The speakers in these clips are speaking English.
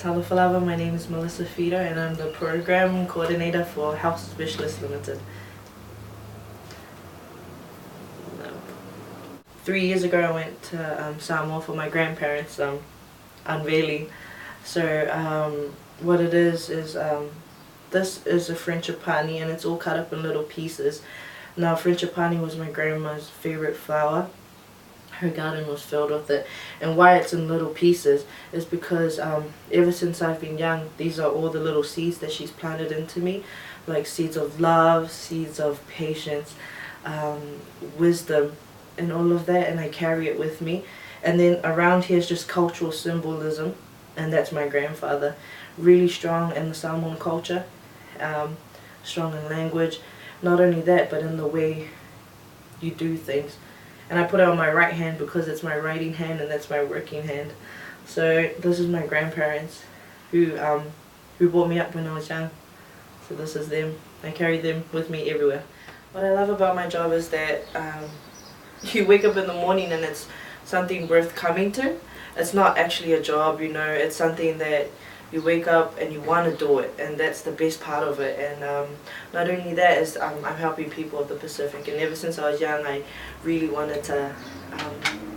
Talafalava, my name is Melissa Feeder and I'm the Program Coordinator for Health Specialists Limited. 3 years ago I went to Samoa for my grandparents' unveiling. So what it is this is a frangipani and it's all cut up in little pieces. Now frangipani was my grandma's favorite flower. Her garden was filled with it, and why it's in little pieces is because ever since I've been young, these are all the little seeds that she's planted into me, like seeds of love, seeds of patience, wisdom, and all of that, and I carry it with me. And then around here is just cultural symbolism, and that's my grandfather, really strong in the Samoan culture, strong in language, not only that but in the way you do things. And I put it on my right hand because it's my writing hand and that's my working hand. So this is my grandparents who brought me up when I was young. So this is them. I carry them with me everywhere. What I love about my job is that you wake up in the morning and it's something worth coming to. It's not actually a job, you know, it's something that you wake up and you want to do it, and that's the best part of it. And not only that is I'm helping people of the Pacific, and ever since I was young I really wanted to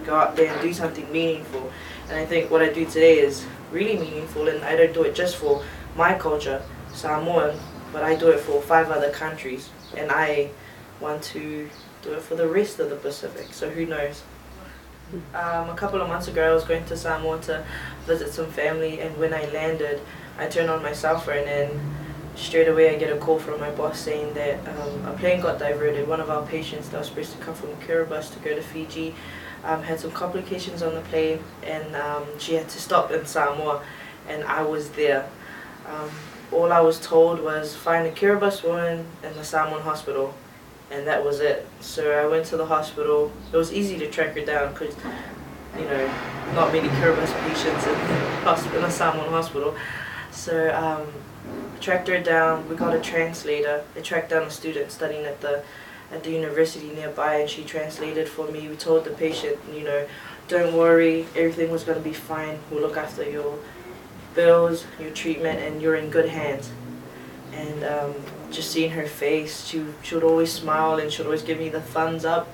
go out there and do something meaningful, and I think what I do today is really meaningful. And I don't do it just for my culture, Samoan, but I do it for 5 other countries, and I want to do it for the rest of the Pacific, so who knows. A couple of months ago I was going to Samoa to visit some family, and when I landed I turned on my cell phone and straight away I get a call from my boss saying that a plane got diverted. One of our patients that was supposed to come from Kiribati to go to Fiji had some complications on the plane, and she had to stop in Samoa, and I was there. All I was told was find a Kiribati woman in the Samoan hospital, and that was it. So I went to the hospital. It was easy to track her down because, you know, not many Kiribati patients in a Samoan hospital. So tracked her down. We got a translator. They tracked down a student studying at the university nearby, and she translated for me. We told the patient, you know, don't worry, everything was going to be fine. We'll look after your bills, your treatment, and you're in good hands. And just seeing her face, she would always smile and she would always give me the thumbs up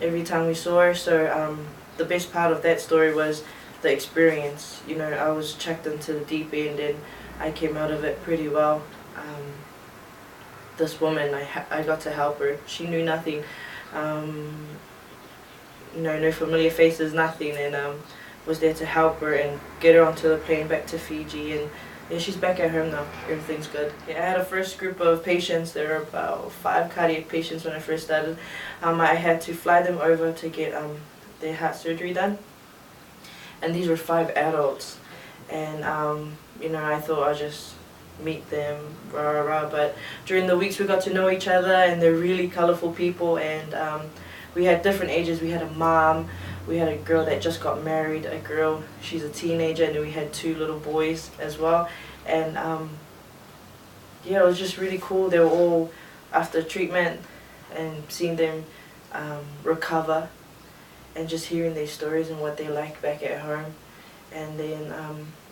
every time we saw her. So the best part of that story was the experience. You know, I was checked into the deep end and I came out of it pretty well. This woman, I got to help her. She knew nothing, you know, no familiar faces, nothing, and was there to help her and get her onto the plane back to Fiji. And yeah, she's back at home now. Everything's good. Yeah, I had a first group of patients. There were about 5 cardiac patients when I first started. I had to fly them over to get their heart surgery done. And these were 5 adults. And you know, I thought I'd just meet them, rah, rah, rah. But during the weeks we got to know each other, and they're really colorful people. And we had different ages. We had a mom. We had a girl that just got married, a girl, she's a teenager, and then we had 2 little boys as well. And yeah, it was just really cool. They were all after treatment, and seeing them recover and just hearing their stories and what they like back at home. And then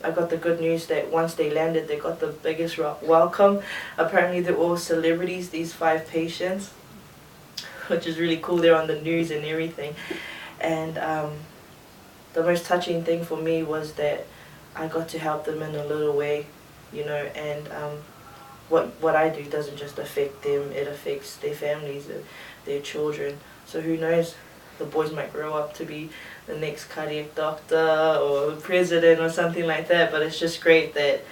I got the good news that once they landed, they got the biggest welcome. Apparently they're all celebrities, these 5 patients, which is really cool. They're on the news and everything. And the most touching thing for me was that I got to help them in a little way, you know, and what I do doesn't just affect them, it affects their families, their children. So who knows, the boys might grow up to be the next cardiac doctor or president or something like that, but it's just great that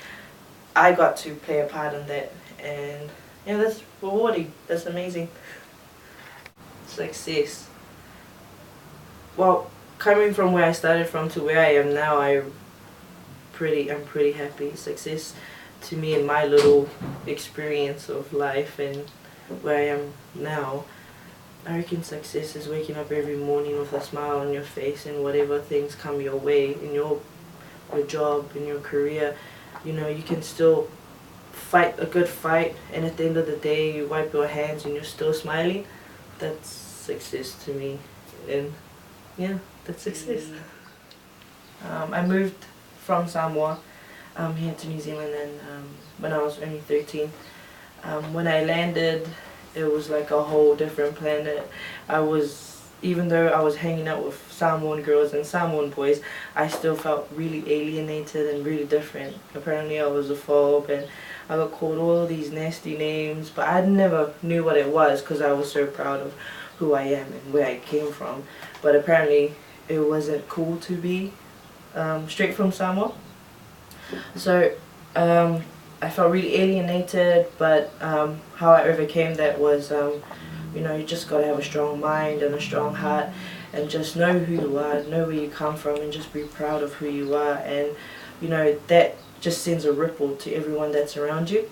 I got to play a part in that. And yeah, that's rewarding, that's amazing. Success. Well, coming from where I started from to where I am now, I'm pretty happy. Success to me in my little experience of life and where I am now, I reckon success is waking up every morning with a smile on your face, and whatever things come your way in your job, in your career, you know, you can still fight a good fight, and at the end of the day you wipe your hands and you're still smiling. That's success to me. And yeah, that's success. I moved from Samoa here to New Zealand, and when I was only 13. When I landed, it was like a whole different planet. Even though I was hanging out with Samoan girls and Samoan boys, I still felt really alienated and really different. Apparently I was a phobe and I got called all these nasty names, but I never knew what it was because I was so proud of who I am and where I came from. But apparently it wasn't cool to be straight from Samoa. So I felt really alienated, but how I overcame that was you know, you just got to have a strong mind and a strong heart and just know who you are, know where you come from, and just be proud of who you are. And you know, that just sends a ripple to everyone that's around you.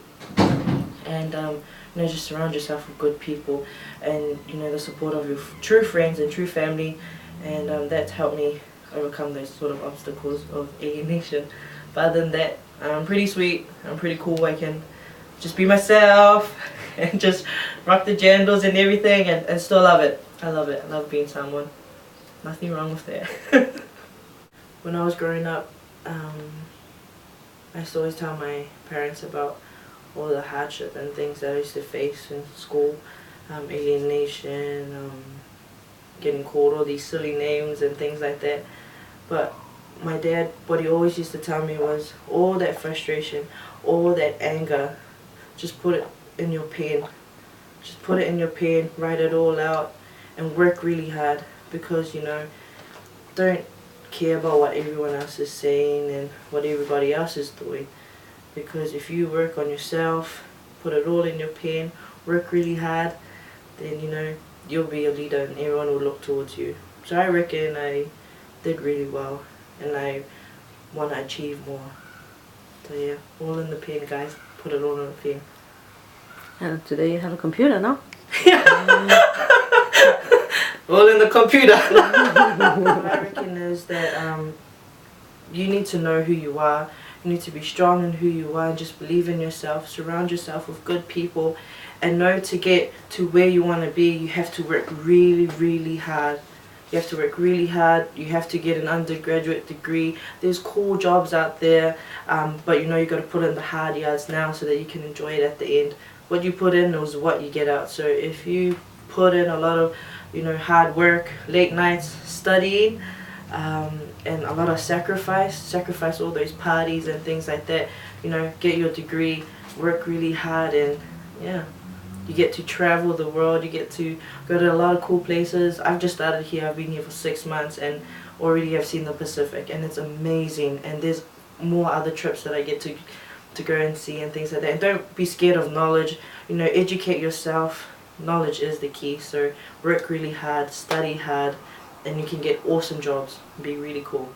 And you know, just surround yourself with good people and, you know, the support of your true friends and true family. And that's helped me overcome those sort of obstacles of alienation. But other than that, I'm pretty sweet, I'm pretty cool. I can just be myself and just rock the jandals and everything, and still love it. I love it. I love being someone. Nothing wrong with that. When I was growing up, I used to always tell my parents about all the hardship and things that I used to face in school. Alienation, getting called all these silly names and things like that. But my dad, what he always used to tell me was, all that frustration, all that anger, just put it in your pen. Just put it in your pen, write it all out, and work really hard. Because, you know, don't care about what everyone else is saying and what everybody else is doing. Because if you work on yourself, put it all in your pen, work really hard, then, you know, you'll be a leader and everyone will look towards you. So I reckon I did really well, and I want to achieve more. So yeah, all in the pen, guys. Put it all in the pen. And today you have a computer, no? All in the computer. What I reckon is that you need to know who you are. You need to be strong in who you are and just believe in yourself. Surround yourself with good people, and know to get to where you want to be, you have to work really, really hard. You have to work really hard. You have to get an undergraduate degree. There's cool jobs out there, but you know, you got to put in the hard yards now so that you can enjoy it at the end. What you put in is what you get out. So if you put in a lot of, you know, hard work, late nights studying, and a lot of sacrifice all those parties and things like that, you know, get your degree, work really hard, and yeah, you get to travel the world, you get to go to a lot of cool places. I've just started here, I've been here for 6 months, and already I've seen the Pacific, and it's amazing. And there's more other trips that I get to go and see and things like that. And don't be scared of knowledge, you know, educate yourself. Knowledge is the key. So work really hard, study hard, and you can get awesome jobs. Be really cool.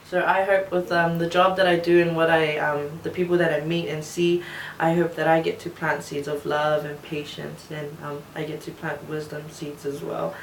So I hope with the job that I do and what the people that I meet and see, I hope that I get to plant seeds of love and patience, and I get to plant wisdom seeds as well.